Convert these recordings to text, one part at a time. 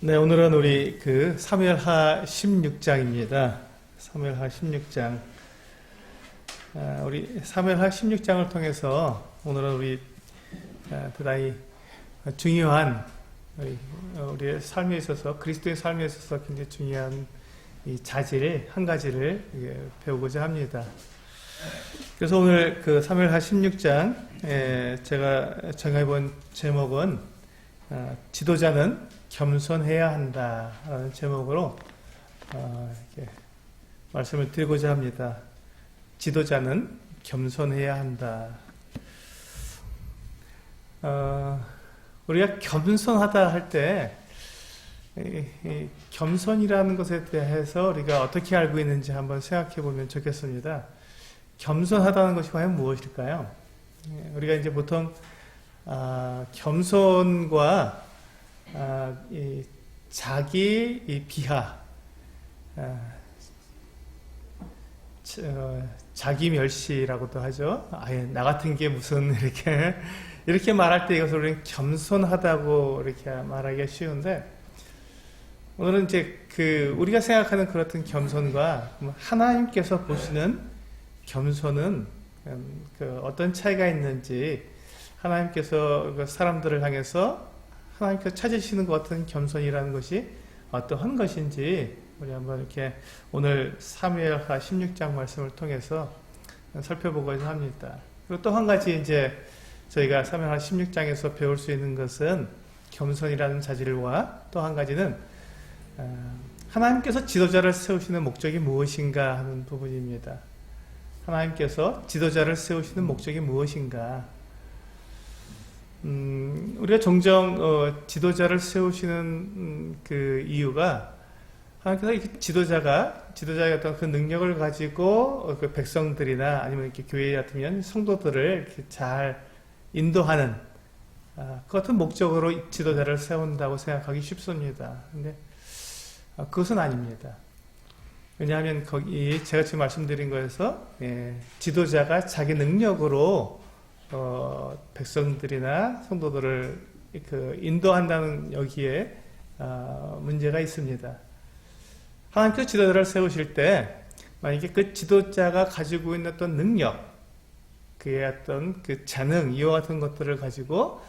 네, 오늘은 우리 사무엘하 16장입니다. 사무엘하 16장. 우리 사무엘하 16장을 통해서 오늘은 우리 대단히 중요한 우리의 삶에 있어서 그리스도의 삶에 있어서 굉장히 중요한 이 자질 한 가지를 배우고자 합니다. 그래서 오늘 사무엘하 16장 제가 정해본 제목은 지도자는 겸손해야 한다라는 제목으로 이렇게 말씀을 드리고자 합니다. 지도자는 겸손해야 한다. 우리가 겸손하다 할 때 겸손이라는 것에 대해서 우리가 어떻게 알고 있는지 한번 생각해 보면 좋겠습니다. 겸손하다는 것이 과연 무엇일까요? 우리가 이제 보통 겸손과 자기 비하, 자기 멸시라고도 하죠. 아예 나 같은 게 무슨 이렇게 말할 때 이것을 우리는 겸손하다고 이렇게 말하기가 쉬운데, 오늘은 이제 우리가 생각하는 그렇던 겸손과 하나님께서 보시는 겸손은 어떤 차이가 있는지, 하나님께서 사람들을 향해서 하나님께서 찾으시는 것 같은 겸손이라는 것이 어떠한 것인지 우리 한번 이렇게 오늘 사무엘하 16장 말씀을 통해서 살펴보고자 합니다. 그리고 또 한 가지 이제 저희가 사무엘하 16장에서 배울 수 있는 것은 겸손이라는 자질과, 또 한 가지는 하나님께서 지도자를 세우시는 목적이 무엇인가 하는 부분입니다. 하나님께서 지도자를 세우시는 목적이 무엇인가? 우리가 종종 지도자를 세우시는 이유가, 하나님께서 지도자의 어떤 그 능력을 가지고 그 백성들이나 아니면 이렇게 교회 같으면 성도들을 이렇게 잘 인도하는 그 같은 목적으로 지도자를 세운다고 생각하기 쉽습니다. 근데 그것은 아닙니다. 왜냐하면 거기 제가 지금 말씀드린 거에서 지도자가 자기 능력으로 백성들이나 성도들을 인도한다는 여기에 문제가 있습니다. 하나님께서 지도자를 세우실 때 만약에 그 지도자가 가지고 있는 어떤 능력, 그의 어떤 재능, 이와 같은 것들을 가지고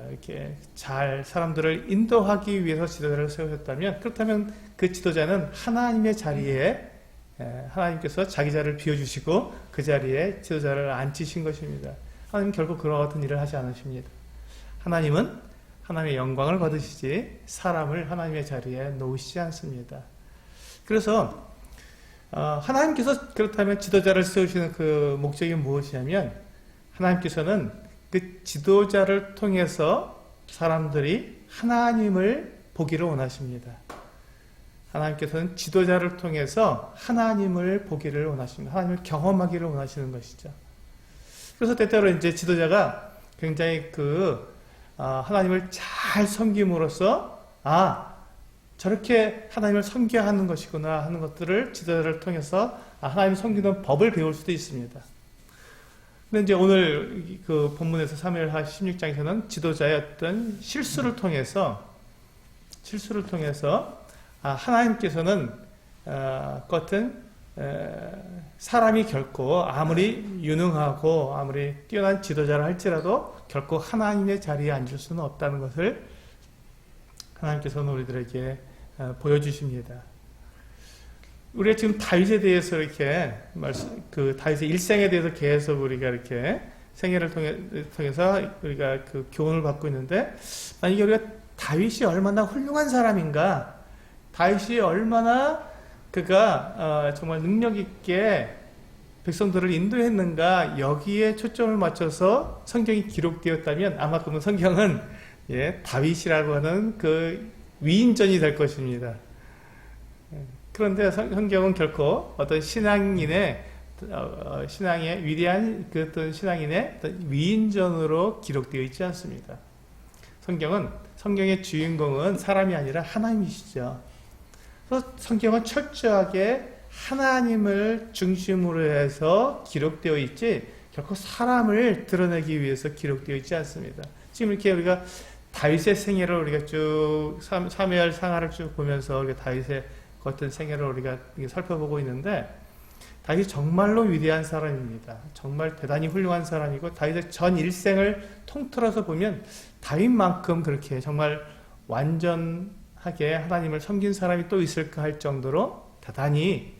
이렇게 잘 사람들을 인도하기 위해서 지도자를 세우셨다면, 그렇다면 그 지도자는 하나님의 자리에 하나님께서 자기 자리를 비워주시고 그 자리에 지도자를 앉히신 것입니다. 하나님은 결코 그와 같은 일을 하지 않으십니다. 하나님은 하나님의 영광을 받으시지 사람을 하나님의 자리에 놓으시지 않습니다. 그래서 하나님께서 그렇다면 지도자를 세우시는 그 목적이 무엇이냐면, 하나님께서는 그 지도자를 통해서 사람들이 하나님을 보기를 원하십니다. 하나님께서는 지도자를 통해서 하나님을 보기를 원하십니다. 하나님을 경험하기를 원하시는 것이죠. 그래서 때때로 이제 지도자가 굉장히 하나님을 잘 섬김으로써 저렇게 하나님을 섬겨야 하는 것이구나 하는 것들을 지도자를 통해서 하나님을 섬기는 법을 배울 수도 있습니다. 근데 이제 오늘 본문에서 사무엘하 16장에서는 지도자의 어떤 실수를 통해서 하나님께서는 사람이 결코 아무리 유능하고 아무리 뛰어난 지도자를 할지라도 결코 하나님의 자리에 앉을 수는 없다는 것을 하나님께서는 우리들에게 보여주십니다. 우리가 지금 다윗에 대해서 이렇게 다윗의 일생에 대해서 계속 우리가 이렇게 생애를 통해서 우리가 교훈을 받고 있는데, 만약에 우리가 다윗이 얼마나 훌륭한 사람인가, 다윗이 얼마나 그가 정말 능력 있게 백성들을 인도했는가, 여기에 초점을 맞춰서 성경이 기록되었다면 아마 그러면 성경은 다윗이라고 하는 위인전이 될 것입니다. 그런데 성경은 결코 어떤 신앙의 위대한 어떤 신앙인의 어떤 위인전으로 기록되어 있지 않습니다. 성경의 주인공은 사람이 아니라 하나님이시죠. 그래서 성경은 철저하게 하나님을 중심으로 해서 기록되어 있지 결코 사람을 드러내기 위해서 기록되어 있지 않습니다. 지금 이렇게 우리가 다윗의 생애를 우리가 쭉 사무엘 상하를 쭉 보면서 우리가 다윗의 어떤 생애를 우리가 살펴보고 있는데 다윗이 정말로 위대한 사람입니다. 정말 대단히 훌륭한 사람이고 다윗의 전 일생을 통틀어서 보면 다윗만큼 그렇게 정말 완전하게 하나님을 섬긴 사람이 또 있을까 할 정도로 대단히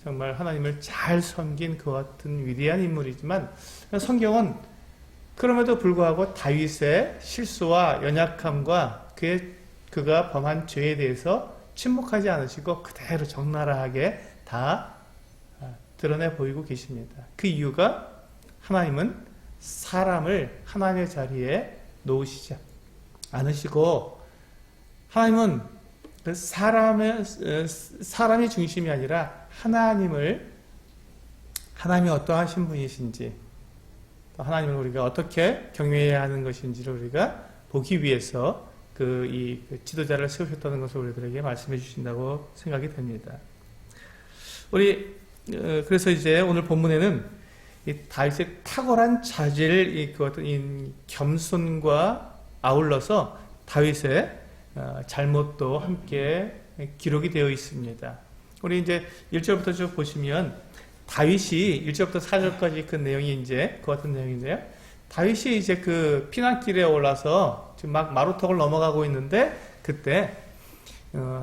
정말 하나님을 잘 섬긴 그 같은 위대한 인물이지만 성경은 그럼에도 불구하고 다윗의 실수와 연약함과 그가 범한 죄에 대해서 침묵하지 않으시고 그대로 적나라하게 다 드러내 보이고 계십니다. 그 이유가 하나님은 사람을 하나님의 자리에 놓으시지 않으시고 하나님은 사람이 중심이 아니라 하나님이 어떠하신 분이신지 하나님을 우리가 어떻게 경외해야 하는 것인지를 우리가 보기 위해서 이 지도자를 세우셨다는 것을 우리들에게 말씀해 주신다고 생각이 됩니다. 그래서 이제 오늘 본문에는 이 다윗의 탁월한 자질, 이 겸손과 아울러서 다윗의 잘못도 함께 기록이 되어 있습니다. 우리 이제 1절부터 쭉 보시면 다윗이 1절부터 4절까지 그 내용이 이제 그 같은 내용인데요. 다윗이 이제 그 피난길에 올라서 지금 막 마루턱을 넘어가고 있는데 그때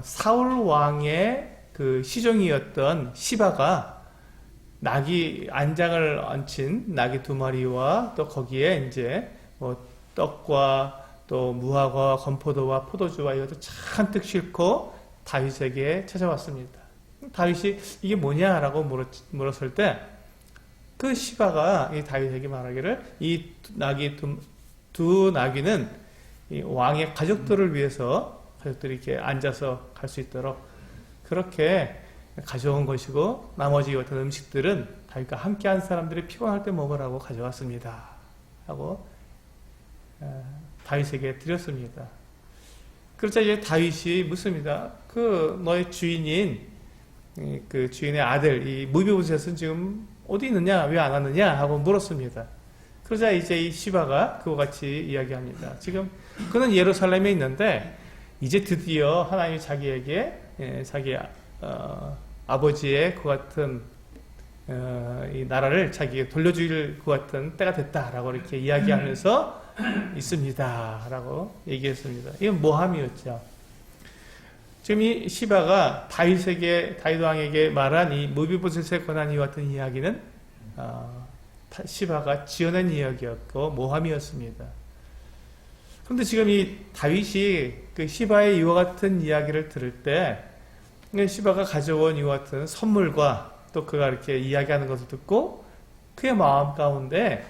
사울 왕의 그 시종이었던 시바가 안장을 얹힌 나귀 2마리와 또 거기에 이제 뭐 떡과 또 무화과 건포도와 포도주와 이것도 잔뜩 싣고 다윗에게 찾아왔습니다. 다윗이 이게 뭐냐라고 물었을 때 그 시바가 이 다윗에게 말하기를 이 나귀 두 나귀는 이 왕의 가족들을 위해서 가족들이 이렇게 앉아서 갈 수 있도록 그렇게 가져온 것이고 나머지 어떤 음식들은 다윗과 함께한 사람들이 피곤할 때 먹으라고 가져왔습니다. 하고 다윗에게 드렸습니다. 그러자 이제 다윗이 묻습니다. 너의 주인인 그 주인의 아들 이 무비보셋은 지금 어디 있느냐 왜 안 왔느냐 하고 물었습니다. 그러자 이제 이 시바가 그와 같이 이야기합니다. 지금 그는 예루살렘에 있는데 이제 드디어 하나님이 자기에게 자기 아버지의 그 같은 이 나라를 자기에게 돌려줄 것 같은 때가 됐다라고 이렇게 이야기하면서 있습니다 라고 얘기했습니다. 이건 모함이었죠. 지금 이 시바가 다윗 왕에게 말한 이 무비보셋의 권한 이와 같은 이야기는 시바가 지어낸 이야기였고 모함이었습니다. 그런데 지금 이 다윗이 그 시바의 이와 같은 이야기를 들을 때 시바가 가져온 이와 같은 선물과 또 그가 이렇게 이야기하는 것을 듣고 그의 마음 가운데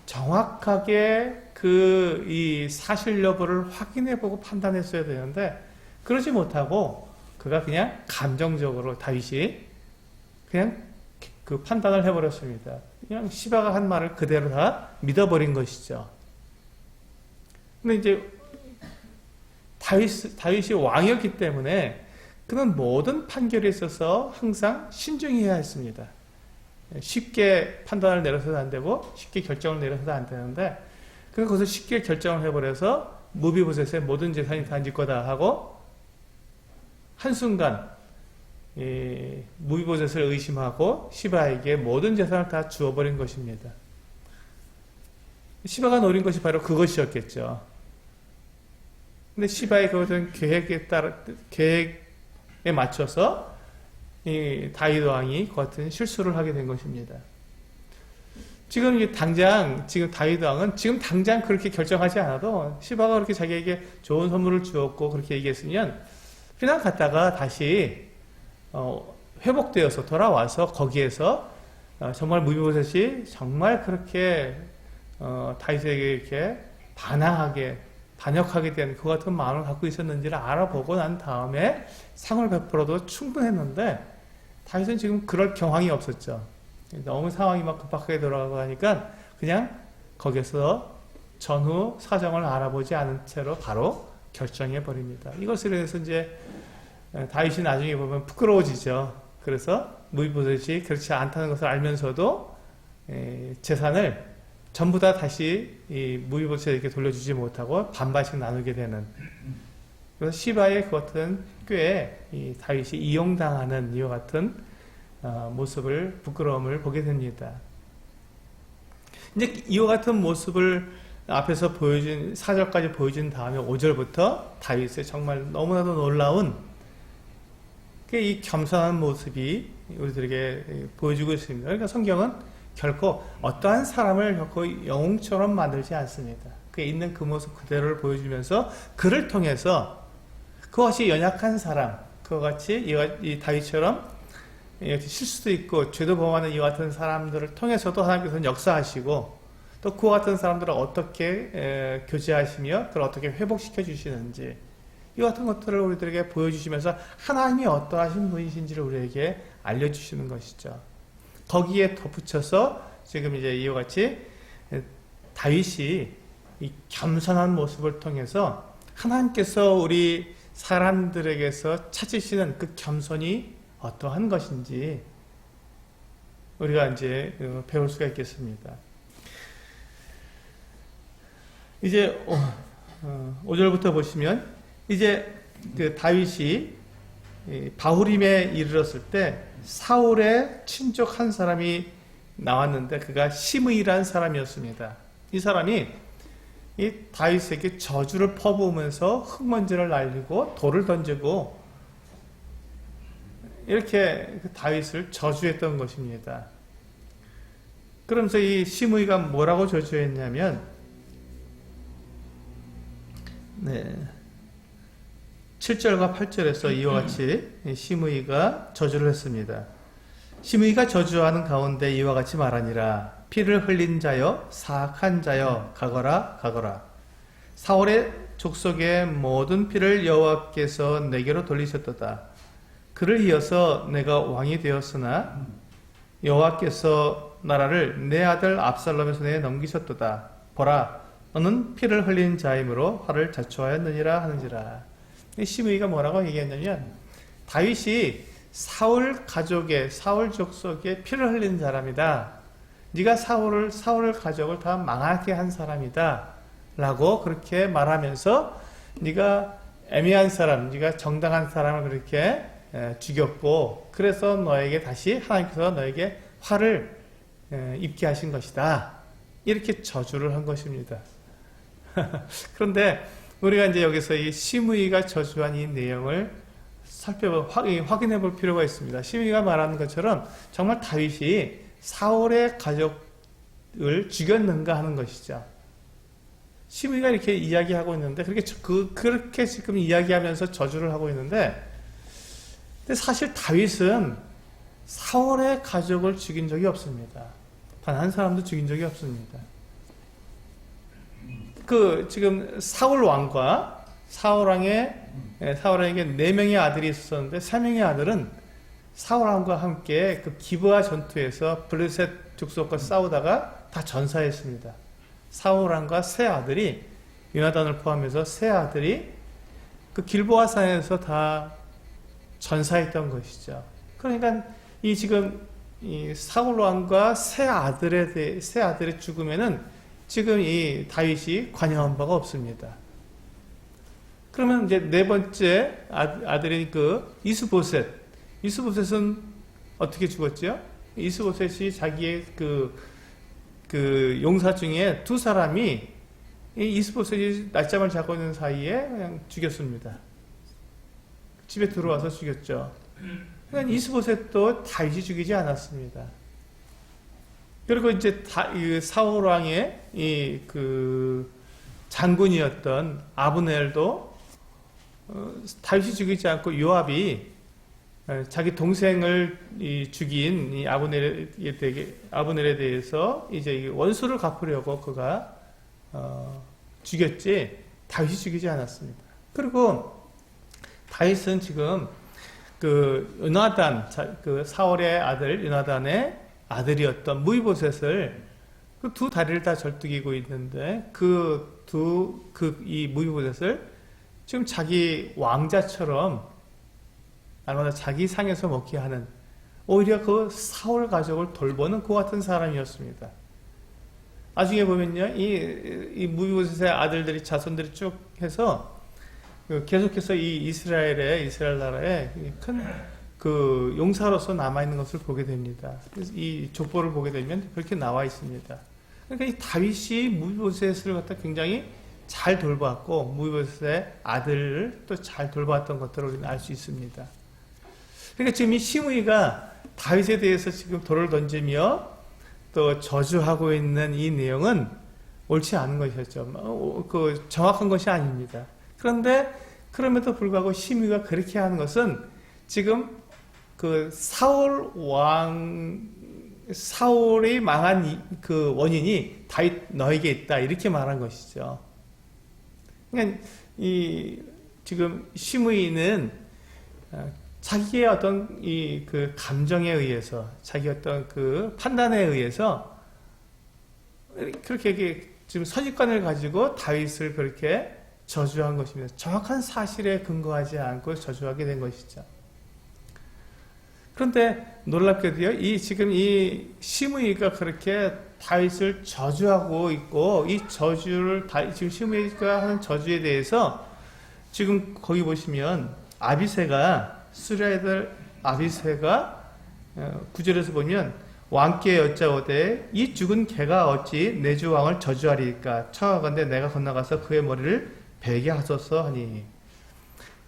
정확하게 이 사실 여부를 확인해보고 판단했어야 되는데 그러지 못하고 그가 그냥 감정적으로 다윗이 그냥 그 판단을 해버렸습니다. 그냥 시바가 한 말을 그대로 다 믿어버린 것이죠. 근데 이제 다윗이 왕이었기 때문에 그는 모든 판결에 있어서 항상 신중해야 했습니다. 쉽게 판단을 내려서도 안 되고 쉽게 결정을 내려서도 안 되는데 그는 그것을 쉽게 결정을 해버려서 무비보셋의 모든 재산이 다 네 거다 하고 한순간 무비보셋을 의심하고 시바에게 모든 재산을 다 주어버린 것입니다. 시바가 노린 것이 바로 그것이었겠죠. 근데 시바의 그것은 계획에 맞춰서 이 다윗 왕이 그 같은 실수를 하게 된 것입니다. 지금 지금 다윗 왕은 지금 당장 그렇게 결정하지 않아도 시바가 그렇게 자기에게 좋은 선물을 주었고 그렇게 얘기했으면 그냥 갔다가 다시 회복되어서 돌아와서 거기에서 정말 무비보셋이 정말 그렇게 다윗에게 이렇게 반역하게 된 그 같은 마음을 갖고 있었는지를 알아보고 난 다음에 상을 베풀어도 충분했는데 다윗은 지금 그럴 경황이 없었죠. 너무 상황이 막 급박하게 돌아가고 하니까 그냥 거기서 전후 사정을 알아보지 않은 채로 바로 결정해 버립니다. 이것에 대해서 이제 다윗이 나중에 보면 부끄러워지죠. 그래서 무비보셋이 그렇지 않다는 것을 알면서도 재산을 전부 다 다시 이 무비보셋에게 돌려주지 못하고 반반씩 나누게 되는. 그래서 시바의 그것은 꽤 이 다윗이 이용당하는 이와 같은 모습을, 부끄러움을 보게 됩니다. 이제 이와 같은 모습을 앞에서 보여준 4절까지 보여준 다음에 5절부터 다윗의 정말 너무나도 놀라운 이 겸손한 모습이 우리들에게 보여주고 있습니다. 그러니까 성경은 결코 어떠한 사람을 결코 영웅처럼 만들지 않습니다. 그에 있는 그 모습 그대로를 보여주면서 그를 통해서 그것이 연약한 사람, 그와 같이 이 다윗처럼 실수도 있고 죄도 범하는 이와 같은 사람들을 통해서도 하나님께서는 역사하시고 또 그와 같은 사람들을 어떻게 교제하시며 그걸 어떻게 회복시켜 주시는지 이와 같은 것들을 우리들에게 보여주시면서 하나님이 어떠하신 분이신지를 우리에게 알려주시는 것이죠. 거기에 덧붙여서 지금 이제 이와 같이 다윗이 이 겸손한 모습을 통해서 하나님께서 우리 사람들에게서 찾으시는 그 겸손이 어떠한 것인지 우리가 이제 배울 수가 있겠습니다. 이제 5절부터 보시면 이제 그 다윗이 바후림에 이르렀을 때 사울의 친족 한 사람이 나왔는데 그가 시므이라는 사람이었습니다. 이 사람이 이 다윗에게 저주를 퍼부으면서 흙먼지를 날리고 돌을 던지고 이렇게 다윗을 저주했던 것입니다. 그러면서 이 시므이가 뭐라고 저주했냐면 7절과 8절에서 이와 같이 시므이가 저주를 했습니다. 시므이가 저주하는 가운데 이와 같이 말하니라. 피를 흘린 자여 사악한 자여 가거라 가거라. 사울의 족속의 모든 피를 여호와께서 내게로 돌리셨도다. 그를 이어서 내가 왕이 되었으나 여호와께서 나라를 내 아들 압살롬의 손에 넘기셨도다. 보라, 너는 피를 흘린 자이므로 화를 자초하였느니라 하는지라. 시므이가 뭐라고 얘기했냐면 다윗이 사울 가족의 사울 족속의 피를 흘린 사람이다. 네가 사울 가족을 다 망하게 한 사람이다. 라고 그렇게 말하면서 네가 애매한 사람, 네가 정당한 사람을 그렇게 죽였고 그래서 너에게 다시 하나님께서 너에게 화를 입게 하신 것이다. 이렇게 저주를 한 것입니다. 그런데 우리가 이제 여기서 이 시므이가 저주한 이 내용을 확인해 볼 필요가 있습니다. 시므이가 말하는 것처럼 정말 다윗이 사울의 가족을 죽였는가 하는 것이죠. 시므이가 이렇게 이야기하고 있는데 그렇게 지금 이야기하면서 저주를 하고 있는데 근데 사실 다윗은 사울의 가족을 죽인 적이 없습니다. 단 한 사람도 죽인 적이 없습니다. 지금 사울왕에게 4명의 아들이 있었는데 3명의 아들은 사울왕과 함께 그 기브아 전투에서 블레셋 족속과 싸우다가 다 전사했습니다. 사울왕과 세 아들이 요나단을 포함해서 세 아들이 그 길보아 산에서 다 전사했던 것이죠. 그러니까 지금 사울왕과 세 아들의 죽음에는 지금 이 다윗이 관여한 바가 없습니다. 그러면 이제 네 번째 아들인 그 이스보셋은 어떻게 죽었죠? 이스보셋이 자기의 그 용사 중에 두 사람이 이스보셋이 낮잠을 자고 있는 사이에 그냥 죽였습니다. 집에 들어와서 죽였죠. 그러니까 이스보셋도 다윗이 죽이지 않았습니다. 그리고 이제 사울 왕의 그 장군이었던 아브넬도 다윗이 죽이지 않고 요압이 자기 동생을 죽인 이 아브넬에 대해서 이제 원수를 갚으려고 그가 죽였지 다윗이 죽이지 않았습니다. 그리고 다윗은 지금 그 요나단, 그 사울의 아들 요나단의 아들이었던 무이보셋을 그 두 다리를 다 절뚝이고 있는데 이 무이보셋을 지금 자기 왕자처럼 날마다 자기 상에서 먹게 하는 오히려 그 사울 가족을 돌보는 그 같은 사람이었습니다. 나중에 보면요, 이 무비보셋의 아들들이 자손들이 쭉 해서 계속해서 이 이스라엘 나라에 큰 그 용사로서 남아 있는 것을 보게 됩니다. 그래서 이 족보를 보게 되면 그렇게 나와 있습니다. 그러니까 이 다윗이 무비보셋을 갖다 굉장히 잘 돌봤고 무비보셋의 아들을 또 잘 돌봤던 것들을 우리는 알 수 있습니다. 그러니까 지금 이 시므이가 다윗에 대해서 지금 돌을 던지며 또 저주하고 있는 이 내용은 옳지 않은 것이었죠. 그 정확한 것이 아닙니다. 그런데 그럼에도 불구하고 시므이가 그렇게 하는 것은 지금 그 사울이 망한 그 원인이 다윗 너에게 있다 이렇게 말한 것이죠. 그러니까 이 지금 시므이는 자기의 어떤 그 감정에 의해서, 자기 어떤 그 판단에 의해서 그렇게 지금 선입관을 가지고 다윗을 그렇게 저주한 것입니다. 정확한 사실에 근거하지 않고 저주하게 된 것이죠. 그런데 놀랍게도요, 지금 이 시므이가 그렇게 다윗을 저주하고 있고, 이 저주를, 지금 시므이가 하는 저주에 대해서 지금 거기 보시면 수리아들 아비새가 9절에서 보면 왕께 여짜오되 이 죽은 개가 어찌 내 주 왕을 저주하리까 청하건대 내가 건너가서 그의 머리를 베게 하소서 하니,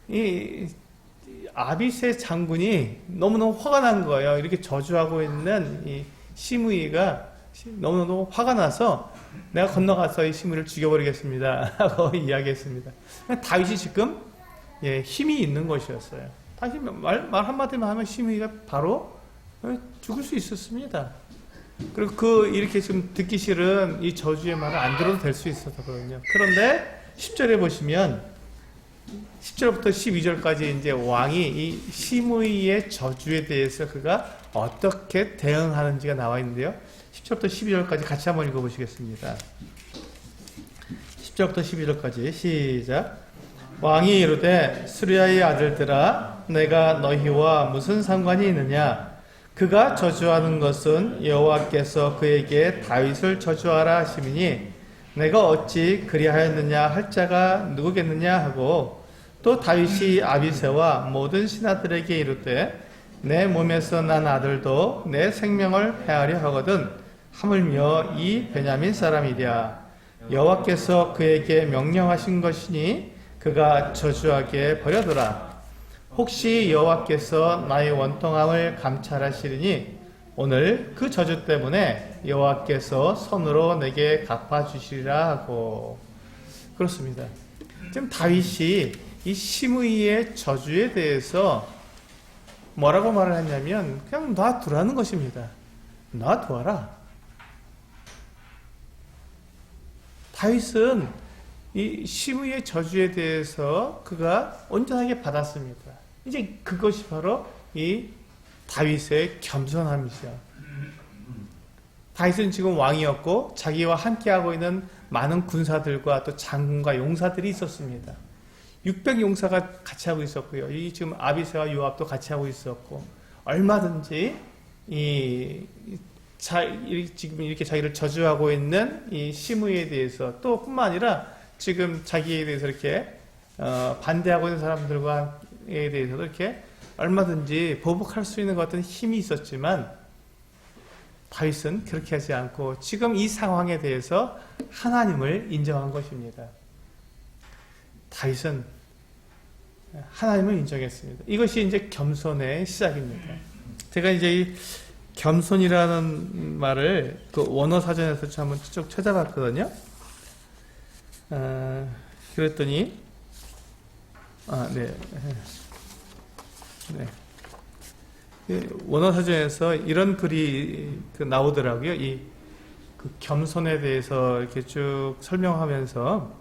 이 아비새 장군이 너무너무 화가 난 거예요. 이렇게 저주하고 있는 이 시므이가 너무너무 화가 나서 내가 건너가서 이 시므이를 죽여버리겠습니다 하고 이야기했습니다. 다윗이 지금 힘이 있는 것이었어요. 다시 말 한마디만 하면 시므이가 바로 죽을 수 있었습니다. 그리고 이렇게 지금 듣기 싫은 이 저주의 말을 안 들어도 될 수 있었거든요. 그런데 10절에 보시면 10절부터 12절까지 이제 왕이 이 시므이의 저주에 대해서 그가 어떻게 대응하는지가 나와 있는데요. 10절부터 12절까지 같이 한번 읽어보시겠습니다. 10절부터 12절까지 시작. 왕이 이르되 수리아의 아들들아 내가 너희와 무슨 상관이 있느냐? 그가 저주하는 것은 여호와께서 그에게 다윗을 저주하라 하시미니 내가 어찌 그리하였느냐 할 자가 누구겠느냐 하고, 또 다윗이 아비새와 모든 신하들에게 이르되 내 몸에서 난 아들도 내 생명을 해하려 하거든 하물며 이 베냐민 사람이랴. 여호와께서 그에게 명령하신 것이니 그가 저주하게 버려두라. 혹시 여호와께서 나의 원통함을 감찰하시리니 오늘 그 저주 때문에 여호와께서 손으로 내게 갚아주시리라 하고. 그렇습니다. 지금 다윗이 이 시므이의 저주에 대해서 뭐라고 말을 했냐면 그냥 놔두라는 것입니다. 놔두어라. 다윗은 이 시므이의 저주에 대해서 그가 온전하게 받았습니다. 이제 그것이 바로 이 다윗의 겸손함이죠. 다윗은 지금 왕이었고 자기와 함께하고 있는 많은 군사들과 또 장군과 용사들이 있었습니다. 600용사가 같이 하고 있었고요. 이 지금 아비새와 요압도 같이 하고 있었고, 얼마든지 지금 이렇게 자기를 저주하고 있는 이 시므이에 대해서, 또 뿐만 아니라 지금 자기에 대해서 이렇게 반대하고 있는 사람들과에 대해서도 이렇게 얼마든지 보복할 수 있는 것 같은 힘이 있었지만 다윗은 그렇게 하지 않고 지금 이 상황에 대해서 하나님을 인정한 것입니다. 다윗은 하나님을 인정했습니다. 이것이 이제 겸손의 시작입니다. 제가 이제 이 겸손이라는 말을 그 원어 사전에서 한번 쭉 찾아봤거든요. 그랬더니 원어 사전에서 이런 글이 나오더라고요. 그 겸손에 대해서 이렇게 쭉 설명하면서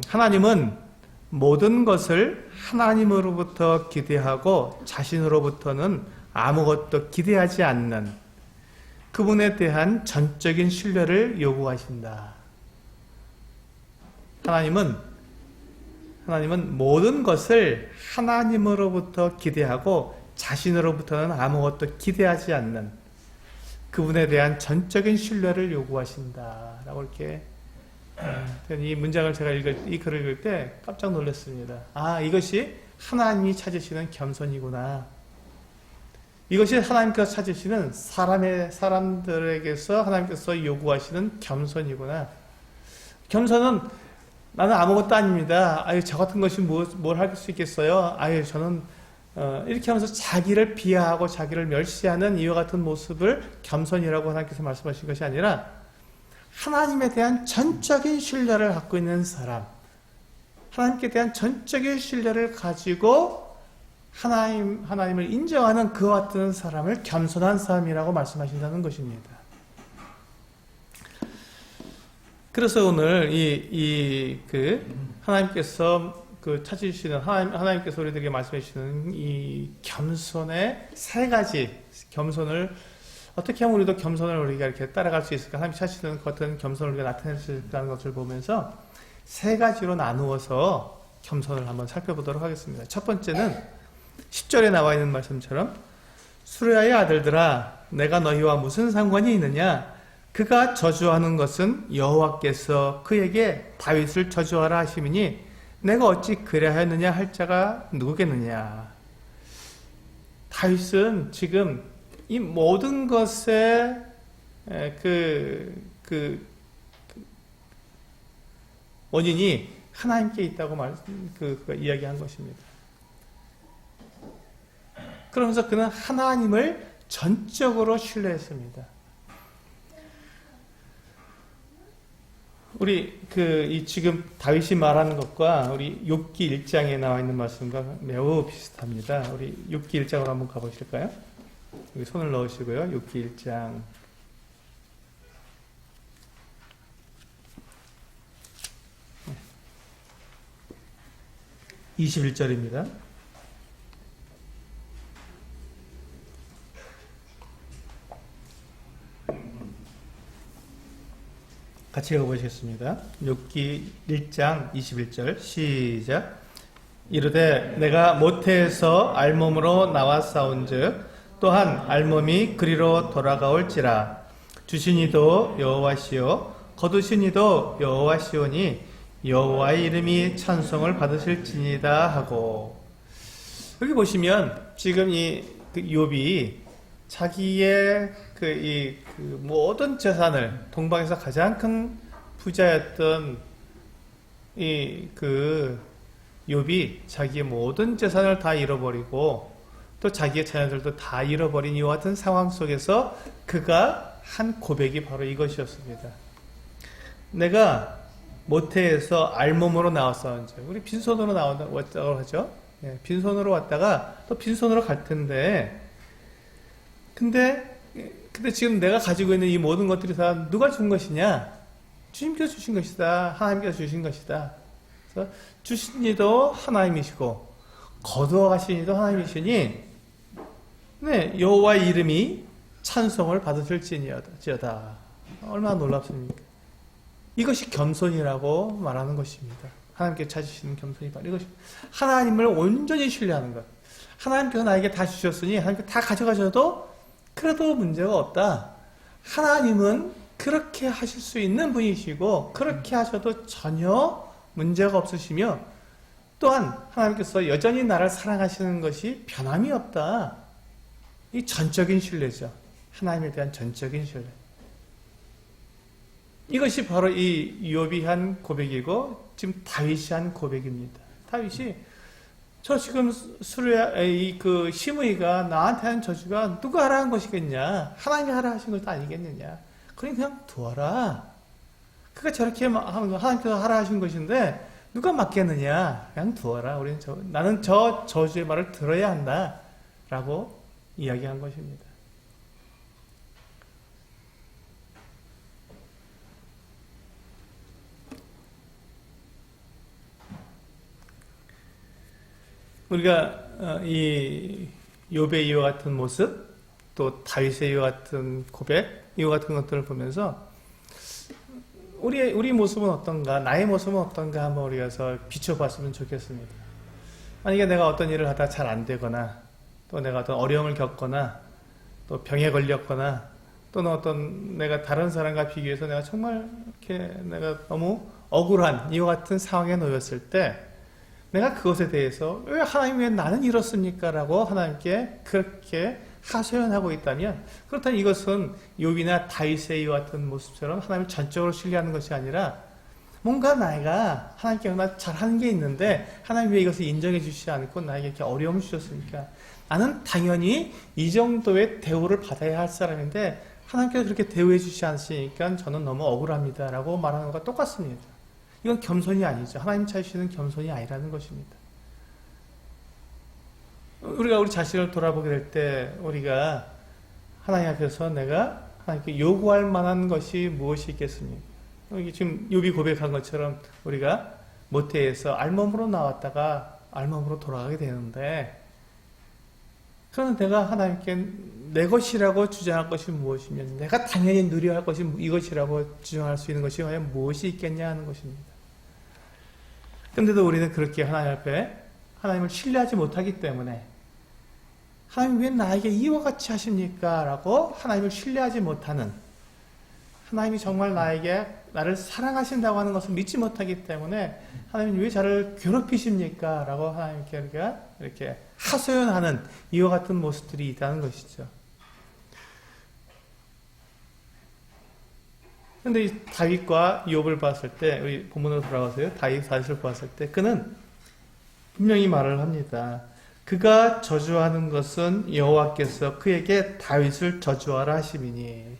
하나님은 모든 것을 하나님으로부터 기대하고 자신으로부터는 아무것도 기대하지 않는 그분에 대한 전적인 신뢰를 요구하신다. 하나님은 모든 것을 하나님으로부터 기대하고 자신으로부터는 아무것도 기대하지 않는 그분에 대한 전적인 신뢰를 요구하신다라고 이렇게 이 문장을 제가 이 글을 읽을 때 깜짝 놀랐습니다. 아, 이것이 하나님이 찾으시는 겸손이구나. 이것이 하나님께서 찾으시는 사람들에게서 하나님께서 요구하시는 겸손이구나. 겸손은 나는 아무것도 아닙니다. 아유, 저 같은 것이 뭘 할 수 있겠어요? 아유, 저는 이렇게 하면서 자기를 비하하고 자기를 멸시하는 이와 같은 모습을 겸손이라고 하나님께서 말씀하신 것이 아니라 하나님에 대한 전적인 신뢰를 갖고 있는 사람, 하나님께 대한 전적인 신뢰를 가지고 하나님을 인정하는 그와 같은 사람을 겸손한 사람이라고 말씀하신다는 것입니다. 그래서 오늘 하나님께서 찾으시는 하나님께서 우리들에게 말씀해 주시는 이 겸손의 세 가지 겸손을 어떻게 하면 우리도 겸손을 우리가 이렇게 따라갈 수 있을까? 하나님 찾으시는 것 같은 겸손을 우리가 나타낼 수 있다는 것을 보면서 세 가지로 나누어서 겸손을 한번 살펴보도록 하겠습니다. 첫 번째는 10절에 나와 있는 말씀처럼 수레아의 아들들아 내가 너희와 무슨 상관이 있느냐? 그가 저주하는 것은 여호와께서 그에게 다윗을 저주하라 하심이니 내가 어찌 그래 하였느냐 할 자가 누구겠느냐. 다윗은 지금 이 모든 것에 원인이 하나님께 있다고 이야기한 것입니다. 그러면서 그는 하나님을 전적으로 신뢰했습니다. 우리 지금 다윗이 말하는 것과 우리 욥기 1장에 나와 있는 말씀과 매우 비슷합니다. 우리 욥기 1장으로 한번 가보실까요? 여기 손을 넣으시고요. 욥기 1장 21절입니다. 같이 읽어보시겠습니다. 욥기 1장 21절 시작. 이르되 내가 모태에서 알몸으로 나와 싸운즉 또한 알몸이 그리로 돌아가올지라. 주신 이도 여호와시요 거두신 이도 여호와시오니 여호와의 이름이 찬송을 받으실지니이다 하고. 여기 보시면 지금 욥이 자기의 모든 재산을 동방에서 가장 큰 부자였던 욥이 자기의 모든 재산을 다 잃어버리고 또 자기의 자녀들도 다 잃어버린 이와 같은 상황 속에서 그가 한 고백이 바로 이것이었습니다. 내가 모태에서 알몸으로 나왔어. 우리 빈손으로 왔다고 하죠. 빈손으로 왔다가 또 빈손으로 갈 텐데 근데 지금 내가 가지고 있는 이 모든 것들이 다 누가 준 것이냐? 주님께서 주신 것이다. 하나님께서 주신 것이다. 그래서 주신 이도 하나님이시고 거두어 가신 이도 하나님이시니 여호와의 이름이 찬송을 받으실지어다. 얼마나 놀랍습니까? 이것이 겸손이라고 말하는 것입니다. 하나님께 찾으시는 겸손이 바로 이것입니다. 하나님을 온전히 신뢰하는 것. 하나님께서 나에게 다 주셨으니 하나님께 다 가져가셔도 그래도 문제가 없다. 하나님은 그렇게 하실 수 있는 분이시고 그렇게 하셔도 전혀 문제가 없으시며 또한 하나님께서 여전히 나를 사랑하시는 것이 변함이 없다. 이 전적인 신뢰죠. 하나님에 대한 전적인 신뢰. 이것이 바로 이 욥이 한 고백이고 지금 다윗이 한 고백입니다. 다윗이 저 지금 시므이가 나한테 한 저주가 누가 하라 한 것이겠냐? 하나님이 하라 하신 것도 아니겠느냐? 그냥 두어라. 그가 저렇게 하면 하나님께서 하라 하신 것인데 누가 맡겠느냐? 그냥 두어라. 나는 저 저주의 말을 들어야 한다. 라고 이야기한 것입니다. 우리가 이 욥의 이와 같은 모습, 또 다윗의 이와 같은 고백, 이와 같은 것들을 보면서 우리 모습은 어떤가, 나의 모습은 어떤가 한번 우리가 비춰봤으면 좋겠습니다. 만약에 내가 어떤 일을 하다 잘 안 되거나, 또 내가 어떤 어려움을 겪거나, 또 병에 걸렸거나, 또는 어떤 내가 다른 사람과 비교해서 내가 정말 이렇게 내가 너무 억울한 이와 같은 상황에 놓였을 때 내가 그것에 대해서 왜 하나님 왜 나는 이렇습니까? 라고 하나님께 그렇게 하소연하고 있다면 그렇다면 이것은 욥이나 다윗의 이와 같은 모습처럼 하나님을 전적으로 신뢰하는 것이 아니라 뭔가 내가 하나님께 나 잘하는 게 있는데 하나님 왜 이것을 인정해 주시지 않고 나에게 이렇게 어려움을 주셨습니까? 나는 당연히 이 정도의 대우를 받아야 할 사람인데 하나님께서 그렇게 대우해 주시지 않으시니까 저는 너무 억울합니다 라고 말하는 것과 똑같습니다. 이건 겸손이 아니죠. 하나님 찾으시는 겸손이 아니라는 것입니다. 우리가 우리 자신을 돌아보게 될 때 우리가 하나님 앞에서 내가 하나님께 요구할 만한 것이 무엇이 있겠습니까? 지금 욥이 고백한 것처럼 우리가 모태에서 알몸으로 나왔다가 알몸으로 돌아가게 되는데 그런데 내가 하나님께 내 것이라고 주장할 것이 무엇이면 내가 당연히 누려야 할 것이 이것이라고 주장할 수 있는 것이 과연 무엇이 있겠냐 하는 것입니다. 그런데도 우리는 그렇게 하나님 앞에 하나님을 신뢰하지 못하기 때문에 하나님 왜 나에게 이와 같이 하십니까? 라고 하나님을 신뢰하지 못하는 하나님이 정말 나를 사랑하신다고 하는 것을 믿지 못하기 때문에 하나님 왜 저를 괴롭히십니까? 라고 하나님께 이렇게 하소연하는 이와 같은 모습들이 있다는 것이죠. 그런데 이 다윗과 욥을 봤을 때 우리 본문으로 돌아가서요. 다윗을 봤을 때 그는 분명히 말을 합니다. 그가 저주하는 것은 여호와께서 그에게 다윗을 저주하라 하심이니.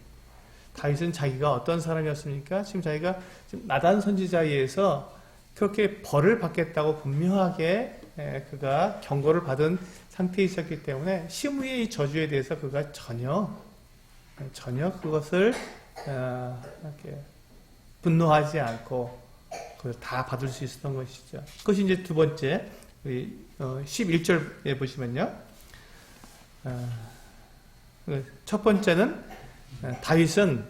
다윗은 자기가 어떤 사람이었습니까? 지금 자기가 나단 선지자에 의해서 그렇게 벌을 받겠다고 분명하게 그가 경고를 받은 상태에 있었기 때문에 시므의 이 저주에 대해서 그가 전혀 그것을 이렇게 분노하지 않고 그걸 다 받을 수 있었던 것이죠. 그것이 이제 두 번째, 우리 11절에 보시면요. 첫 번째는 다윗은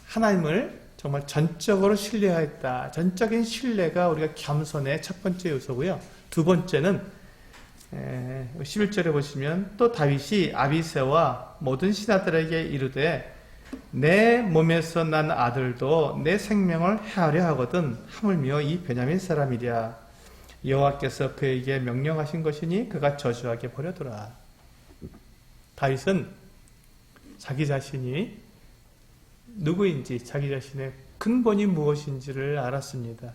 하나님을 정말 전적으로 신뢰하였다. 전적인 신뢰가 우리가 겸손의 첫 번째 요소고요. 두 번째는 11절에 보시면 또 다윗이 아비새와 모든 신하들에게 이르되 내 몸에서 난 아들도 내 생명을 해하려 하거든 하물며 이 베냐민 사람이랴. 여호와께서 그에게 명령하신 것이니 그가 저주하게 버려두라. 다윗은 자기 자신이 누구인지 자기 자신의 근본이 무엇인지를 알았습니다.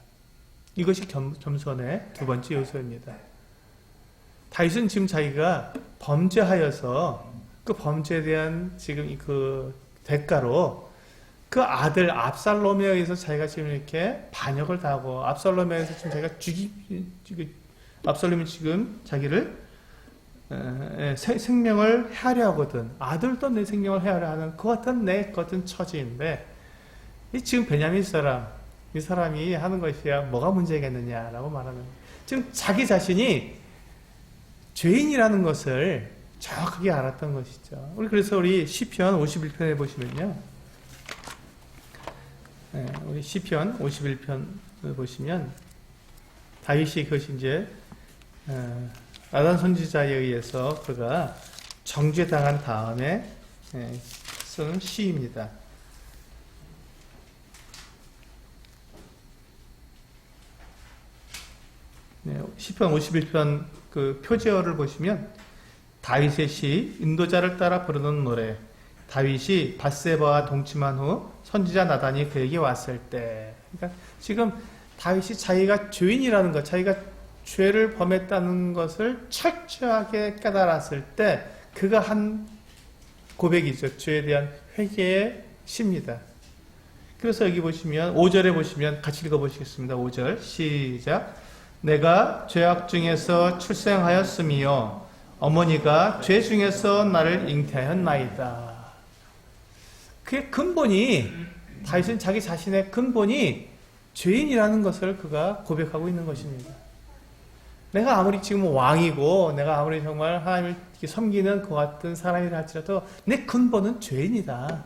이것이 겸손의 두 번째 요소입니다. 다윗은 지금 자기가 범죄하여서 그 범죄에 대한 지금 그 대가로 그 아들 압살롬에 의해서 자기가 지금 이렇게 반역을 당하고 압살롬에 의해서 지금 자기가 압살롬이 지금 자기를 생명을 해하려 하거든. 아들도 내 생명을 해하려 하는 그 같은 내 같은 처지인데 이 지금 베냐민 사람 이 사람이 하는 것이야 뭐가 문제겠느냐라고 말하는 지금 자기 자신이 죄인이라는 것을 정확하게 알았던 것이죠. 그래서 우리 시편 51편에 보시면요. 우리 시편 51편을 보시면 다윗이 그것이 이제 나단 선지자에 의해서 그가 정죄당한 다음에 쓴 시입니다. 시편 51편 그 표제어를 보시면 다윗의 시 인도자를 따라 부르는 노래. 다윗이 밧세바와 동침한 후 선지자 나단이 그에게 왔을 때. 그러니까 지금 다윗이 자기가 죄인이라는 것, 자기가 죄를 범했다는 것을 철저하게 깨달았을 때 그가 한 고백이죠. 죄에 대한 회개의 시입니다. 그래서 여기 보시면 5절에 보시면 같이 읽어보시겠습니다. 5절 시작. 내가 죄악 중에서 출생하였으며 어머니가 죄 중에서 나를 잉태하였나이다. 그의 근본이 다윗은 자기 자신의 근본이 죄인이라는 것을 그가 고백하고 있는 것입니다. 내가 아무리 지금 왕이고 내가 아무리 정말 하나님을 섬기는 그 같은 사람이라 할지라도 내 근본은 죄인이다.